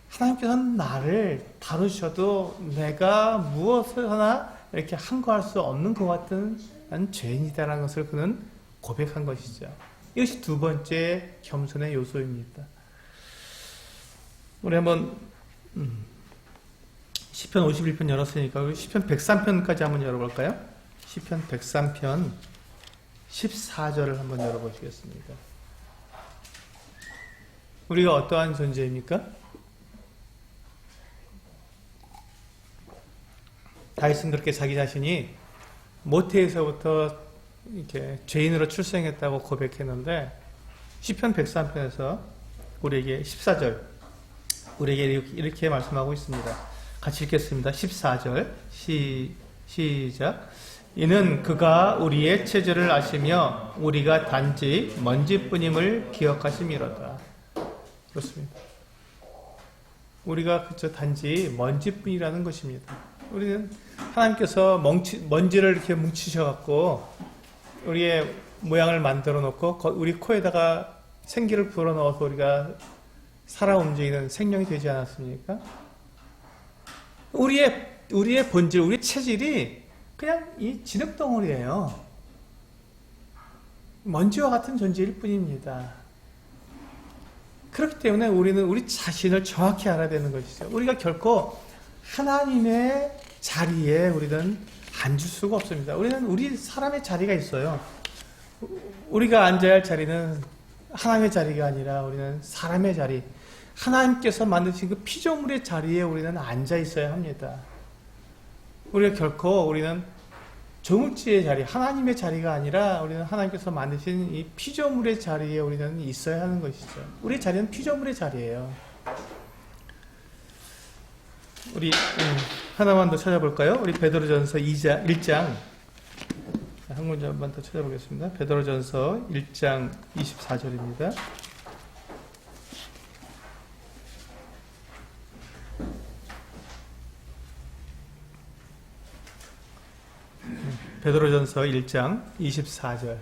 하나님께서는 나를 다루셔도 내가 무엇을 하나 이렇게 한거할 수 없는 것 같은 난 죄인이다라는 것을 그는 고백한 것이죠. 이것이 두 번째 겸손의 요소입니다. 우리 한번 시편 51편 열었으니까 시편 103편까지 한번 열어볼까요? 시편 103편 14절을 한번 열어보시겠습니다. 우리가 어떠한 존재입니까? 다윗은 그렇게 자기 자신이 모태에서부터 이렇게 죄인으로 출생했다고 고백했는데 시편 103편에서 우리에게 14절 우리에게 이렇게 말씀하고 있습니다. 같이 읽겠습니다. 14절 시작. 이는 그가 우리의 체질을 아시며 우리가 단지 먼지뿐임을 기억하심이로다. 그렇습니다. 우리가 그저 단지 먼지뿐이라는 것입니다. 우리는 하나님께서 먼지를 이렇게 뭉치셔갖고 우리의 모양을 만들어 놓고 우리 코에다가 생기를 불어 넣어서 우리가 살아 움직이는 생명이 되지 않았습니까? 우리의 본질, 우리의 체질이 그냥 이 진흙덩어리예요. 먼지와 같은 존재일 뿐입니다. 그렇기 때문에 우리는 우리 자신을 정확히 알아야 되는 것이죠. 우리가 결코 하나님의 자리에 우리는 앉을 수가 없습니다. 우리는 우리 사람의 자리가 있어요. 우리가 앉아야 할 자리는 하나님의 자리가 아니라 우리는 사람의 자리, 하나님께서 만드신 그 피조물의 자리에 우리는 앉아 있어야 합니다. 우리는 조물주의 자리, 하나님의 자리가 아니라 우리는 하나님께서 만드신 이 피조물의 자리에 우리는 있어야 하는 것이죠. 우리의 자리는 피조물의 자리예요. 우리 하나만 더 찾아볼까요? 우리 베드로전서 1장 한 문제만 더 찾아보겠습니다. 베드로전서 1장 24절입니다. 베드로전서 1장 24절.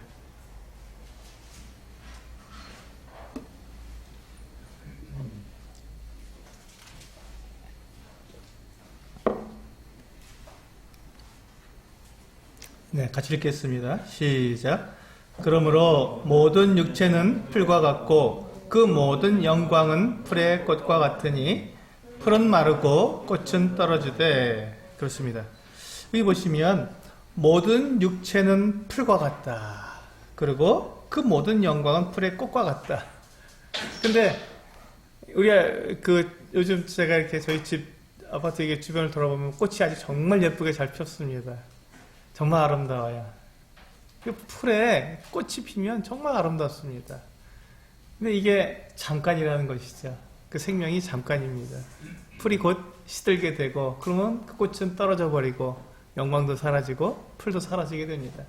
네, 같이 읽겠습니다. 시작. 그러므로 모든 육체는 풀과 같고 그 모든 영광은 풀의 꽃과 같으니 풀은 마르고 꽃은 떨어지되. 그렇습니다. 여기 보시면 모든 육체는 풀과 같다. 그리고 그 모든 영광은 풀의 꽃과 같다. 근데 우리가 요즘 제가 이렇게 저희 집 아파트 주변을 돌아보면 꽃이 아주 정말 예쁘게 잘 폈습니다. 정말 아름다워요. 그 풀에 꽃이 피면 정말 아름답습니다. 근데 이게 잠깐이라는 것이죠. 그 생명이 잠깐입니다. 풀이 곧 시들게 되고 그러면 그 꽃은 떨어져 버리고 영광도 사라지고 풀도 사라지게 됩니다.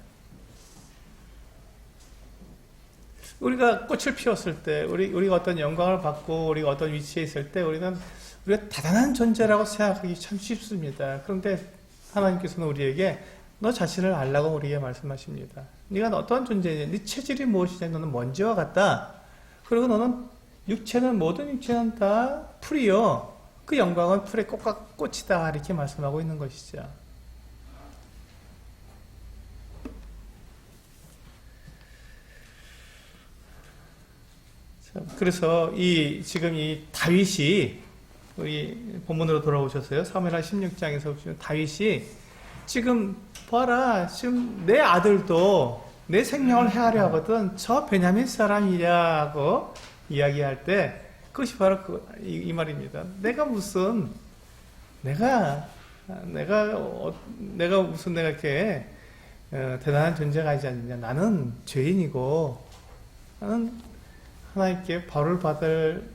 우리가 꽃을 피웠을 때 우리가 어떤 영광을 받고 우리가 어떤 위치에 있을 때 우리가 대단한 존재라고 생각하기 참 쉽습니다. 그런데 하나님께서는 우리에게 너 자신을 알라고 우리에게 말씀하십니다. 네가 어떤 존재냐, 네 체질이 무엇이냐, 너는 먼지와 같다. 그리고 너는 모든 육체는 다 풀이요. 그 영광은 풀의 꽃이다. 이렇게 말씀하고 있는 것이죠. 그래서 지금 이 다윗이 우리 본문으로 돌아오셨어요. 사무엘하 16장에서 보시면 다윗이 지금 봐라, 지금 내 아들도 내 생명을 해하려 하거든. 저 베냐민 사람이라고 이야기할 때 그것이 바로 이 말입니다. 내가 무슨 내가 이렇게 대단한 존재가 아니지 않느냐. 나는 죄인이고 나는 하나님께 벌을 받을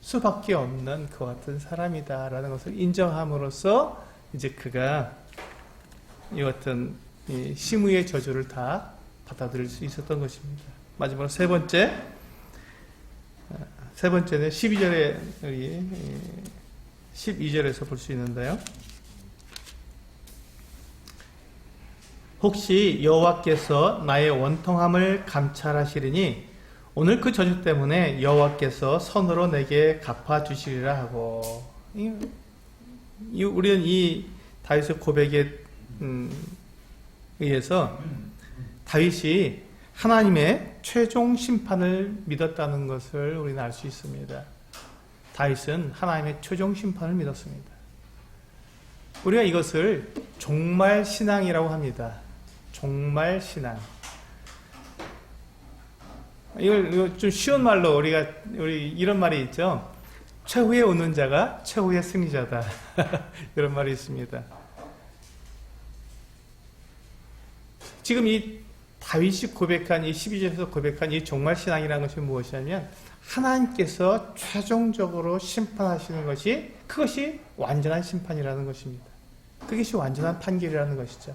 수밖에 없는 그 같은 사람이다라는 것을 인정함으로써 이제 그가 이 같은 심의의 저주를 다 받아들일 수 있었던 것입니다. 마지막으로 세 번째는 12절에서 볼 수 있는데요. 혹시 여호와께서 나의 원통함을 감찰하시리니 오늘 그 저주 때문에 여호와께서 선으로 내게 갚아주시리라 하고. 우리는 이 다윗의 고백에 의해서 다윗이 하나님의 최종 심판을 믿었다는 것을 우리는 알 수 있습니다. 다윗은 하나님의 최종 심판을 믿었습니다. 우리가 이것을 종말 신앙이라고 합니다. 종말 신앙. 이걸 좀 쉬운 말로 우리 이런 말이 있죠. 최후에 오는 자가 최후의 승리자다. 이런 말이 있습니다. 지금 이 다윗이 고백한 이 12절에서 고백한 이 종말 신앙이라는 것이 무엇이냐면 하나님께서 최종적으로 심판하시는 것이 그것이 완전한 심판이라는 것입니다. 그것이 완전한 판결이라는 것이죠.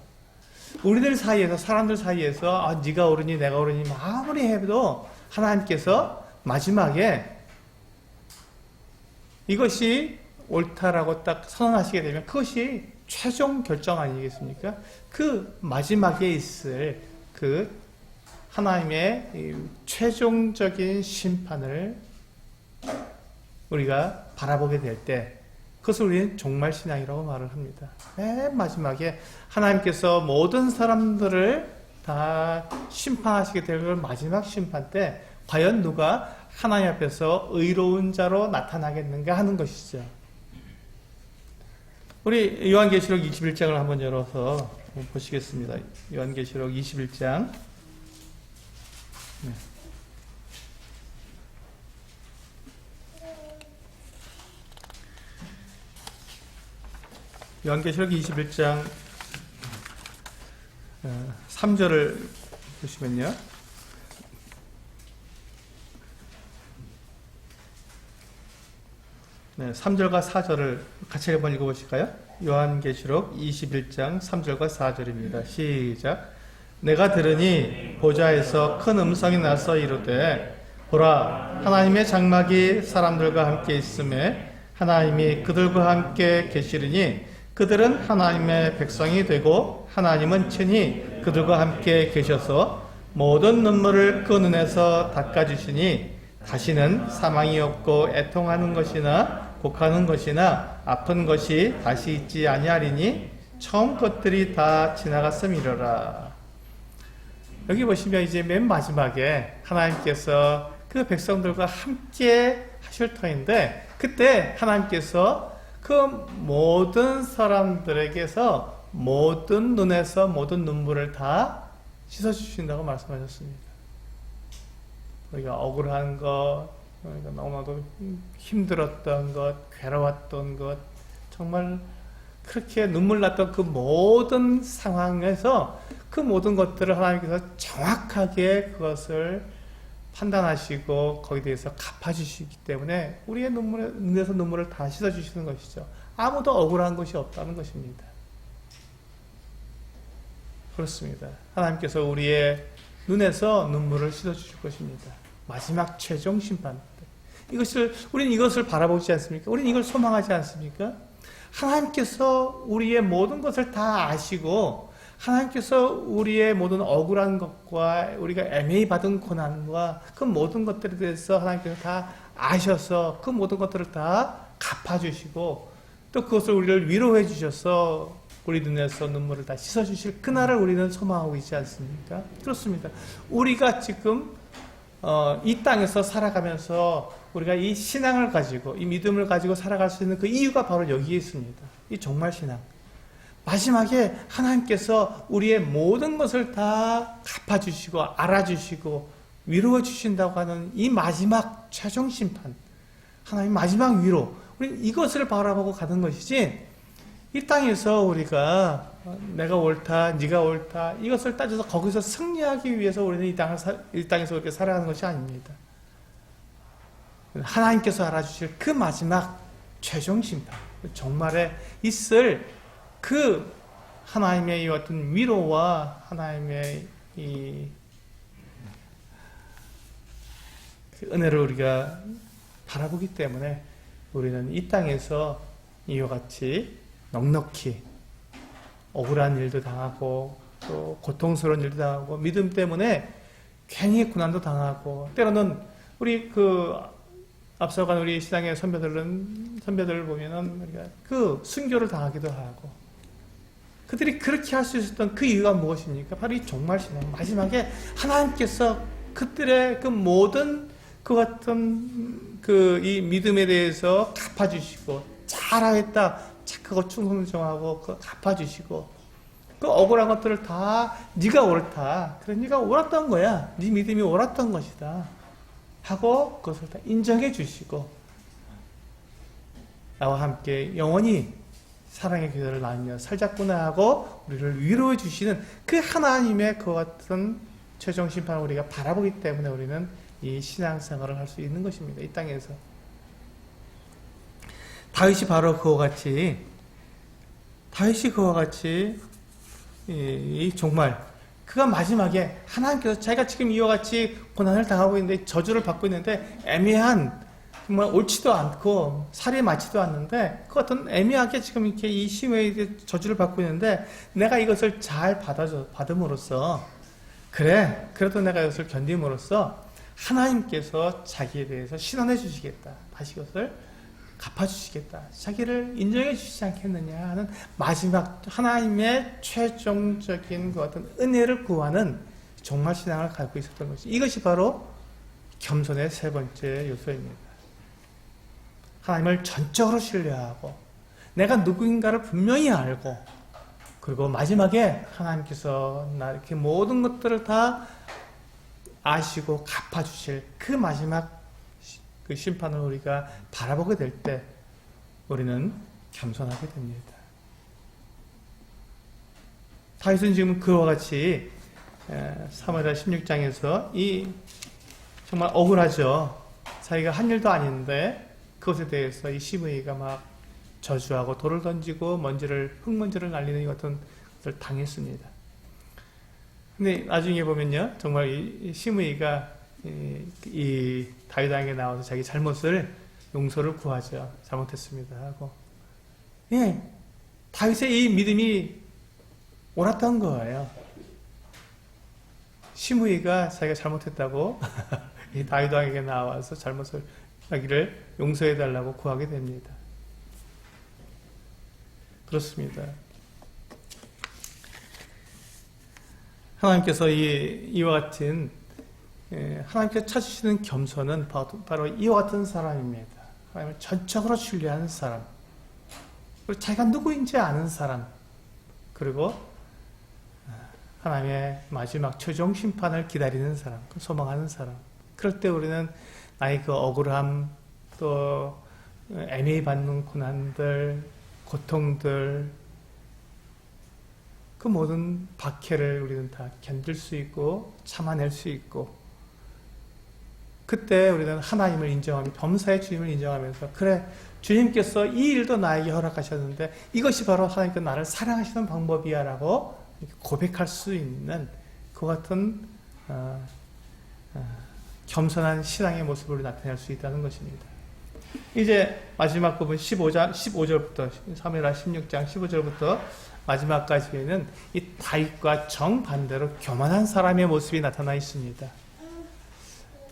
우리들 사이에서 사람들 사이에서 네가 옳으니 내가 옳으니 아무리 해도 하나님께서 마지막에 이것이 옳다라고 딱 선언하시게 되면 그것이 최종 결정 아니겠습니까? 그 마지막에 있을 그 하나님의 최종적인 심판을 우리가 바라보게 될 때 그것을 우리는 종말신앙이라고 말을 합니다. 맨 마지막에 하나님께서 모든 사람들을 다 심판하시게 될 마지막 심판 때 과연 누가 하나님 앞에서 의로운 자로 나타나겠는가 하는 것이죠. 우리 요한계시록 21장을 한번 열어서 보시겠습니다. 요한계시록 21장. 네. 요한계시록 21장 3절을 보시면요. 네, 3절과 4절을 같이 한번 읽어보실까요? 요한계시록 21장 3절과 4절입니다. 시작. 내가 들으니 보좌에서 큰 음성이 나서 이르되 보라 하나님의 장막이 사람들과 함께 있음에 하나님이 그들과 함께 계시리니 그들은 하나님의 백성이 되고 하나님은 친히 그들과 함께 계셔서 모든 눈물을 그 눈에서 닦아주시니 다시는 사망이 없고 애통하는 것이나 곡하는 것이나 아픈 것이 다시 있지 아니하리니 처음 것들이 다 지나갔음이로라. 여기 보시면 이제 맨 마지막에 하나님께서 그 백성들과 함께 하실 터인데 그때 하나님께서 그 모든 사람들에게서 모든 눈에서 모든 눈물을 다 씻어주신다고 말씀하셨습니다. 우리가 억울한 것, 우리가 너무나도 힘들었던 것, 괴로웠던 것, 정말 그렇게 눈물 났던 그 모든 상황에서 그 모든 것들을 하나님께서 정확하게 그것을 판단하시고 거기에 대해서 갚아주시기 때문에 우리의 눈에서 눈물을 다 씻어주시는 것이죠. 아무도 억울한 것이 없다는 것입니다. 그렇습니다. 하나님께서 우리의 눈에서 눈물을 씻어주실 것입니다. 마지막 최종 심판 때. 우리는 이것을 바라보지 않습니까? 우리는 이걸 소망하지 않습니까? 하나님께서 우리의 모든 것을 다 아시고 하나님께서 우리의 모든 억울한 것과 우리가 애매히 받은 고난과 그 모든 것들에 대해서 하나님께서 다 아셔서 그 모든 것들을 다 갚아주시고 또 그것을 우리를 위로해 주셔서 우리 눈에서 눈물을 다 씻어주실 그날을 우리는 소망하고 있지 않습니까? 그렇습니다. 우리가 지금 이 땅에서 살아가면서 우리가 이 신앙을 가지고 이 믿음을 가지고 살아갈 수 있는 그 이유가 바로 여기에 있습니다. 이 종말 신앙. 마지막에 하나님께서 우리의 모든 것을 다 갚아주시고 알아주시고 위로해 주신다고 하는 이 마지막 최종 심판, 하나님 마지막 위로, 우리는 이것을 바라보고 가는 것이지 이 땅에서 우리가 내가 옳다, 네가 옳다 이것을 따져서 거기서 승리하기 위해서 우리는 이 땅에서 이렇게 살아가는 것이 아닙니다. 하나님께서 알아주실 그 마지막 최종 심판, 정말에 있을 그 하나님의 이 어떤 위로와 하나님의 이 은혜를 우리가 바라보기 때문에 우리는 이 땅에서 이와 같이 넉넉히 억울한 일도 당하고 또 고통스러운 일도 당하고 믿음 때문에 괜히 고난도 당하고 때로는 우리 앞서간 우리 시장의 선배들을 보면은 우리가 그 순교를 당하기도 하고 그들이 그렇게 할 수 있었던 그 이유가 무엇입니까? 바로 이 종말 신앙. 마지막에 하나님께서 그들의 그 모든 그 같은 이 믿음에 대해서 갚아주시고, 잘하겠다 착하고 충성정하고 갚아주시고, 그 억울한 것들을 다 네가 옳다, 그래 네가 옳았던 거야, 네 믿음이 옳았던 것이다 하고 그것을 다 인정해 주시고, 나와 함께 영원히 사랑의 교회를 나누며 살자꾸나 하고 우리를 위로해 주시는 그 하나님의 그 같은 최종 심판을 우리가 바라보기 때문에 우리는 이 신앙생활을 할 수 있는 것입니다. 이 땅에서 다윗이 바로 그와 같이 정말 그가 마지막에 하나님께서 자기가 지금 이와 같이 고난을 당하고 있는데, 저주를 받고 있는데, 애매한, 정말 옳지도 않고 살이 맞지도 않는데 그 같은 애매하게 지금 이렇게 이 시므이의 저주를 받고 있는데, 내가 이것을 잘 받음으로써, 그래도 내가 이것을 견딤으로써 하나님께서 자기에 대해서 신원해 주시겠다, 다시 이것을 갚아주시겠다, 자기를 인정해 주시지 않겠느냐 하는 마지막 하나님의 최종적인 그 같은 은혜를 구하는 종말 신앙을 갖고 있었던 것이, 이것이 바로 겸손의 세 번째 요소입니다. 하나님을 전적으로 신뢰하고 내가 누구인가를 분명히 알고, 그리고 마지막에 하나님께서 나 이렇게 모든 것들을 다 아시고 갚아주실 그 마지막 그 심판을 우리가 바라보게 될 때 우리는 겸손하게 됩니다. 다윗은 지금 그와 같이 사무엘하 16장에서 정말 억울하죠. 자기가 한 일도 아닌데 그것에 대해서 이 시므이가 막 저주하고 돌을 던지고 흙먼지를 날리는 것 같은 것을 당했습니다. 근데 나중에 보면요, 정말 이 시므이가 이 다윗에게 나와서 자기 잘못을 용서를 구하죠. 잘못했습니다 하고. 다윗의 이 믿음이 옳았던 거예요. 시므이가 자기가 잘못했다고 이 다윗 왕에게 나와서 잘못을 하기를 용서해 달라고 구하게 됩니다. 그렇습니다. 하나님께서 이와 같은 하나님께서 찾으시는 겸손은 바로 이와 같은 사람입니다. 하나님을 전적으로 신뢰하는 사람, 그리고 자기가 누구인지 아는 사람, 그리고 하나님의 마지막 최종 심판을 기다리는 사람, 소망하는 사람. 그럴 때 우리는 나의 그 억울함, 또 애매히 받는 고난들, 고통들, 그 모든 박해를 우리는 다 견딜 수 있고 참아낼 수 있고, 그때 우리는 하나님을 인정하며 범사의 주님을 인정하면서, 그래 주님께서 이 일도 나에게 허락하셨는데 이것이 바로 하나님께서 나를 사랑하시는 방법이야 라고 고백할 수 있는 그 같은 겸손한 신앙의 모습을 나타낼 수 있다는 것입니다. 이제 마지막 부분 15절부터 사무엘하 16장 15절부터 마지막까지에는 이 다윗과 정반대로 교만한 사람의 모습이 나타나 있습니다.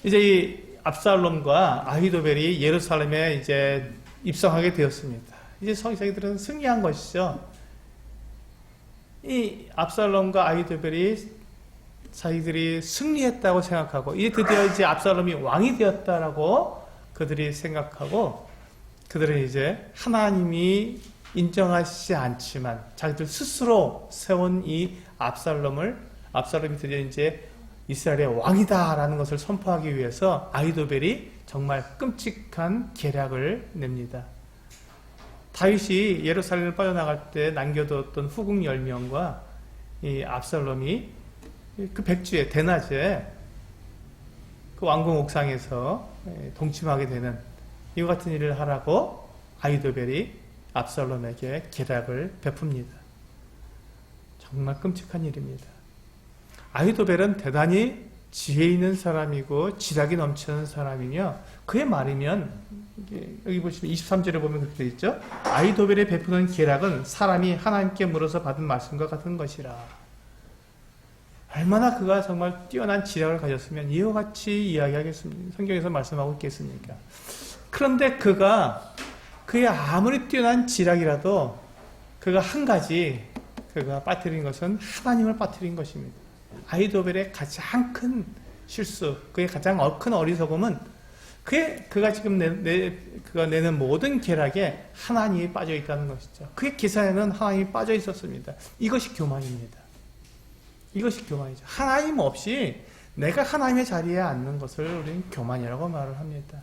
이제 이 압살롬과 아히도벨이 예루살렘에 이제 입성하게 되었습니다. 이제 자기들은 승리한 것이죠. 이 압살롬과 아히도벨이 자기들이 승리했다고 생각하고, 이제 드디어 이제 압살롬이 왕이 되었다라고 그들이 생각하고, 그들은 이제 하나님이 인정하시지 않지만 자기들 스스로 세운 이 압살롬이 드디어 이제 이스라엘의 왕이다라는 것을 선포하기 위해서 아히도벨이 정말 끔찍한 계략을 냅니다. 다윗이 예루살렘을 빠져나갈 때 남겨두었던 후궁 10명과 이 압살롬이 그 백주에 대낮에 그 왕궁 옥상에서 동침하게 되는 이와 같은 일을 하라고 아히도벨이 압살롬에게 계략을 베풉니다. 정말 끔찍한 일입니다. 아히도벨은 대단히 지혜 있는 사람이고 지략이 넘치는 사람이며, 그의 말이면 여기 보시면 23절에 보면 그렇게 되어 있죠. 아히도벨이 베푸는 계략은 사람이 하나님께 물어서 받은 말씀과 같은 것이라. 얼마나 그가 정말 뛰어난 지략을 가졌으면 이와 같이 이야기하겠습니까? 성경에서 말씀하고 있겠습니까? 그런데 그의 아무리 뛰어난 지략이라도 그가 한 가지 그가 빠뜨린 것은 하나님을 빠뜨린 것입니다. 아히도벨의 가장 큰 실수, 그의 가장 큰 어리석음은 그가 지금 그가 내는 모든 계략에 하나님이 빠져 있다는 것이죠. 그의 기사에는 하나님이 빠져 있었습니다. 이것이 교만입니다. 이것이 교만이죠. 하나님 없이 내가 하나님의 자리에 앉는 것을 우리는 교만이라고 말을 합니다.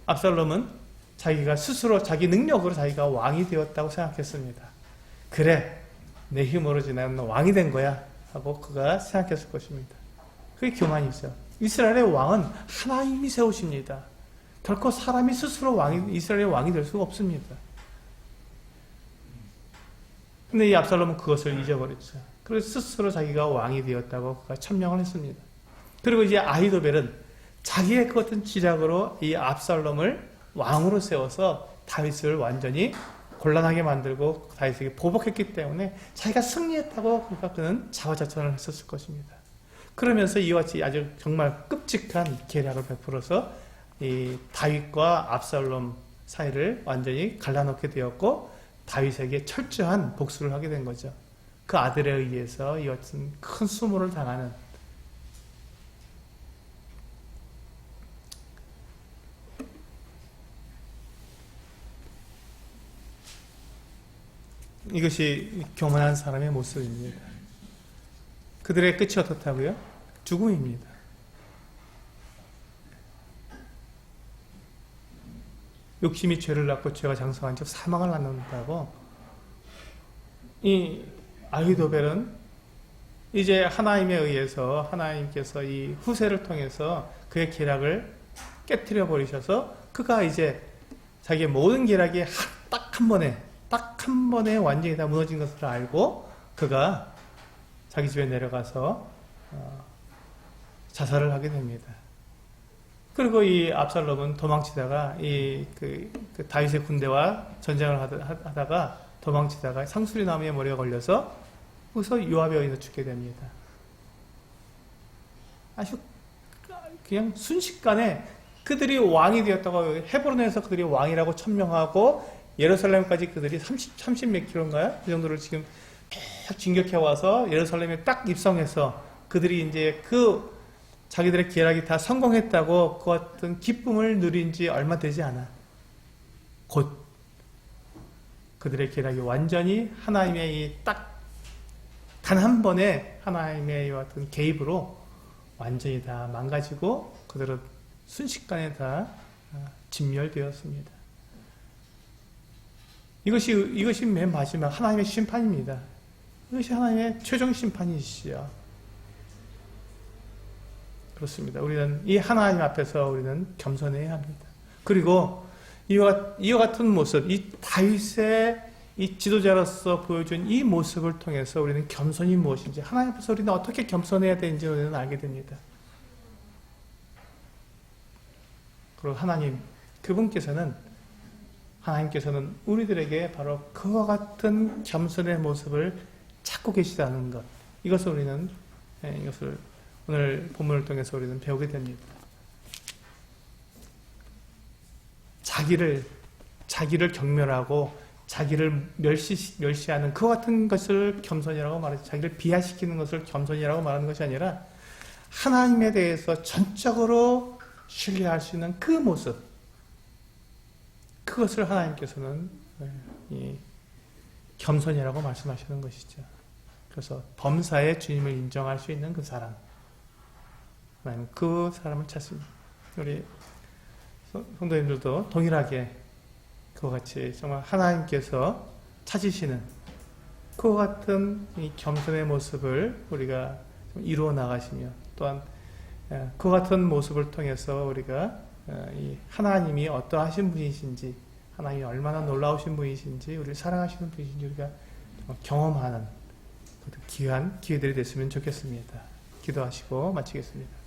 압살롬은 자기가 스스로 자기 능력으로 자기가 왕이 되었다고 생각했습니다. 그래, 내 힘으로 나는 왕이 된 거야 하고 그가 생각했을 것입니다. 그게 교만이죠. 이스라엘의 왕은 하나님이 세우십니다. 결코 사람이 스스로 이스라엘의 왕이 될 수가 없습니다. 근데 이 압살롬은 그것을 잊어버렸죠. 그래서 스스로 자기가 왕이 되었다고 그가 천명을 했습니다. 그리고 이제 아히도벨은 자기의 그 어떤 지략으로 이 압살롬을 왕으로 세워서 다윗을 완전히 곤란하게 만들고 다윗에게 보복했기 때문에 자기가 승리했다고 그는 자화자찬을 했었을 것입니다. 그러면서 이와 같이 아주 정말 끔찍한 계략을 베풀어서 이 다윗과 압살롬 사이를 완전히 갈라놓게 되었고 다윗에게 철저한 복수를 하게 된 거죠. 그 아들에 의해서 이와 같은 큰 수모를 당하는 이것이 교만한 사람의 모습입니다. 그들의 끝이 어떻다고요? 죽음입니다. 욕심이 죄를 낳고 죄가 장성한 즉 사망을 낳는다고 이 아히도벨은 이제 하나님에 의해서 하나님께서 이 후세를 통해서 그의 계략을 깨뜨려 버리셔서 그가 이제 자기의 모든 계략이 딱 한 번에 완전히 다 무너진 것을 알고 그가 자기 집에 내려가서 자살을 하게 됩니다. 그리고 이 압살롬은 도망치다가 그 다윗의 군대와 전쟁을 하다가 도망치다가 상수리 나무에 머리가 걸려서 거기서 요압에 의해서 죽게 됩니다. 아주 그냥 순식간에 그들이 왕이 되었다고 헤브론에서 그들이 왕이라고 천명하고 예루살렘까지 그들이 30 몇 킬로인가요? 그 정도를 지금 쭉 진격해 와서 예루살렘에 딱 입성해서 그들이 이제 자기들의 계략이 다 성공했다고 그 같은 기쁨을 누린 지 얼마 되지 않아. 곧 그들의 계략이 완전히 하나님의 단 한 번에 하나님의 어떤 개입으로 완전히 다 망가지고 그들은 순식간에 다 진멸되었습니다. 이것이 맨 마지막 하나님의 심판입니다. 이것이 하나님의 최종 심판이시죠. 그렇습니다. 우리는 이 하나님 앞에서 우리는 겸손해야 합니다. 그리고 이와 같은 모습, 이 다윗의 이 지도자로서 보여준 이 모습을 통해서 우리는 겸손이 무엇인지, 하나님 앞에서 우리는 어떻게 겸손해야 되는지 우리는 알게 됩니다. 그리고 하나님께서는 우리들에게 바로 그와 같은 겸손의 모습을 찾고 계시다는 것, 이것을 오늘 본문을 통해서 우리는 배우게 됩니다. 자기를 경멸하고 자기를 멸시하는 그와 같은 것을 겸손이라고 말하지, 자기를 비하시키는 것을 겸손이라고 말하는 것이 아니라 하나님에 대해서 전적으로 신뢰할 수 있는 그 모습, 그것을 하나님께서는 이 겸손이라고 말씀하시는 것이죠. 그래서 범사에 주님을 인정할 수 있는 그 사람, 하나님 그 사람을 찾습니다. 우리 성도님들도 동일하게 그와 같이 정말 하나님께서 찾으시는 그와 같은 이 겸손의 모습을 우리가 이루어 나가시며, 또한 그와 같은 모습을 통해서 우리가 이 하나님이 어떠하신 분이신지, 하나님이 얼마나 놀라우신 분이신지, 우리를 사랑하시는 분이신지 우리가 경험하는 귀한 기회들이 됐으면 좋겠습니다. 기도하시고 마치겠습니다.